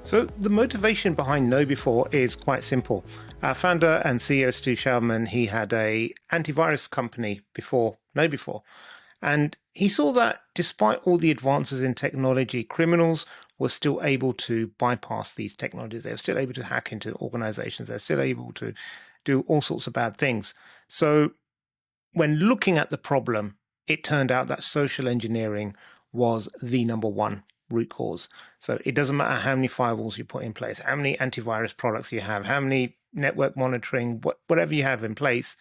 So the motivation behind KnowBe4 is quite simple. Our founder and CEO, Stu Sheldman, he had a antivirus company before KnowBe4. And he saw that despite all the advances in technology, criminals were still able to bypass these technologies. They were still able to hack into organizations. They're still able to do all sorts of bad things. So when looking at the problem, it turned out that social engineering was the number one root cause. So it doesn't matter how many firewalls you put in place, how many antivirus products you have, how many network monitoring, whatever you have in place.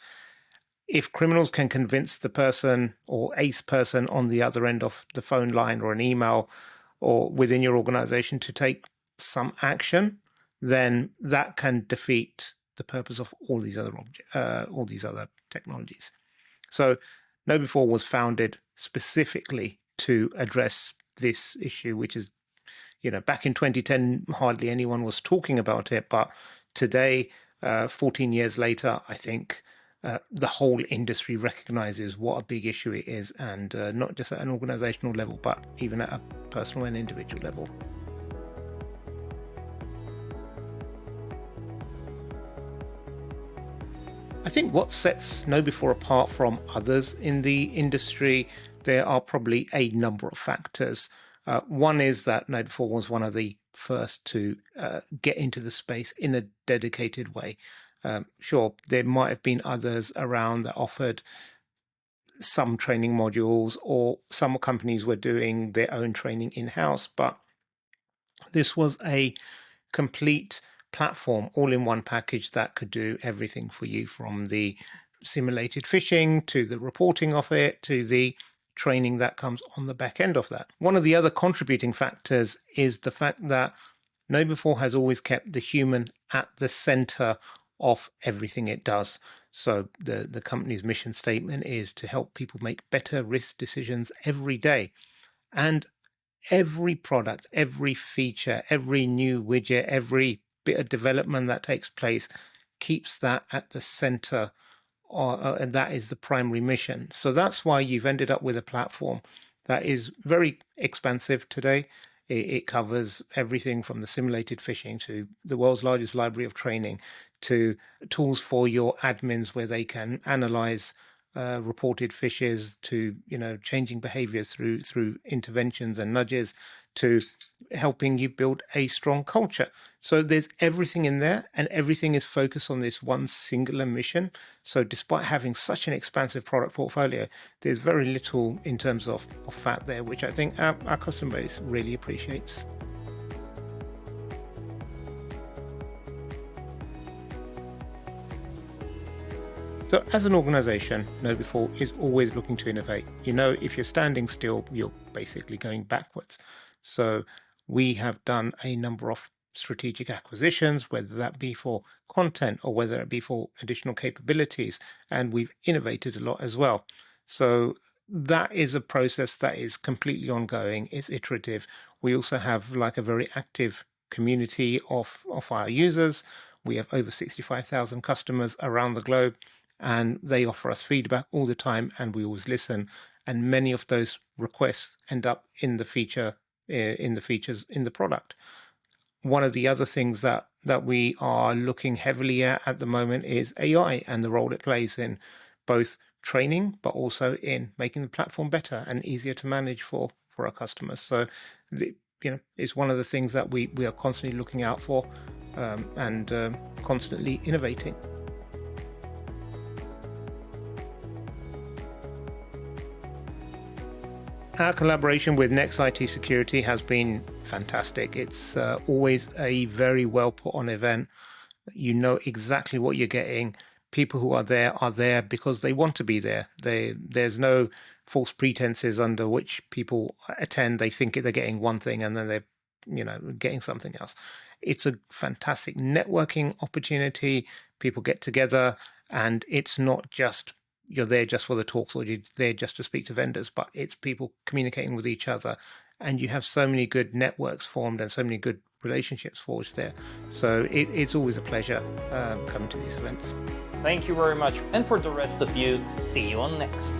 If criminals can convince the person or ace person on the other end of the phone line or an email or within your organization to take some action, then that can defeat the purpose of all these other technologies. So KnowBe4 was founded specifically to address this issue, which is, back in 2010, hardly anyone was talking about it. But today, 14 years later, I think the whole industry recognizes what a big issue it is, and not just at an organizational level, but even at a personal and individual level. I think what sets KnowBe4 apart from others in the industry, there are probably a number of factors. One is that KnowBe4 was one of the first to get into the space in a dedicated way. Sure, there might have been others around that offered some training modules, or some companies were doing their own training in-house, but this was a complete platform, all-in-one package that could do everything for you, from the simulated phishing to the reporting of it to the training that comes on the back end of that. One of the other contributing factors is the fact that KnowBe4 has always kept the human at the center of everything it does. So the company's mission statement is to help people make better risk decisions every day. And every product, every feature, every new widget, every bit of development that takes place keeps that at the center, and that is the primary mission. So that's why you've ended up with a platform that is very expansive today. It covers everything from the simulated phishing to the world's largest library of training to tools for your admins where they can analyze reported phishes, to changing behaviors through interventions and nudges, to helping you build a strong culture. So there's everything in there, and everything is focused on this one singular mission. So despite having such an expansive product portfolio, there's very little in terms of fat there, which I think our customer base really appreciates. So as an organization, KnowBe4 is always looking to innovate. If you're standing still, you're basically going backwards. So we have done a number of strategic acquisitions, whether that be for content or whether it be for additional capabilities, and we've innovated a lot as well. So that is a process that is completely ongoing. It's iterative. We also have a very active community of our users. We have over 65,000 customers around the globe, and they offer us feedback all the time, and we always listen. And many of those requests end up in the features in the product. One of the other things that we are looking heavily at the moment is AI and the role it plays in both training, but also in making the platform better and easier to manage for our customers. So, it's one of the things that we are constantly looking out for and constantly innovating. Our collaboration with Next IT Security has been fantastic. It's always a very well put on event. You know exactly what you're getting. People who are there because they want to be there. There's no false pretenses under which people attend. They think they're getting one thing and then they're getting something else. It's a fantastic networking opportunity. People get together, and it's not just you're there just for the talks or you're there just to speak to vendors, but it's people communicating with each other. And you have so many good networks formed and so many good relationships forged there. So it's always a pleasure coming to these events. Thank you very much. And for the rest of you, see you on next.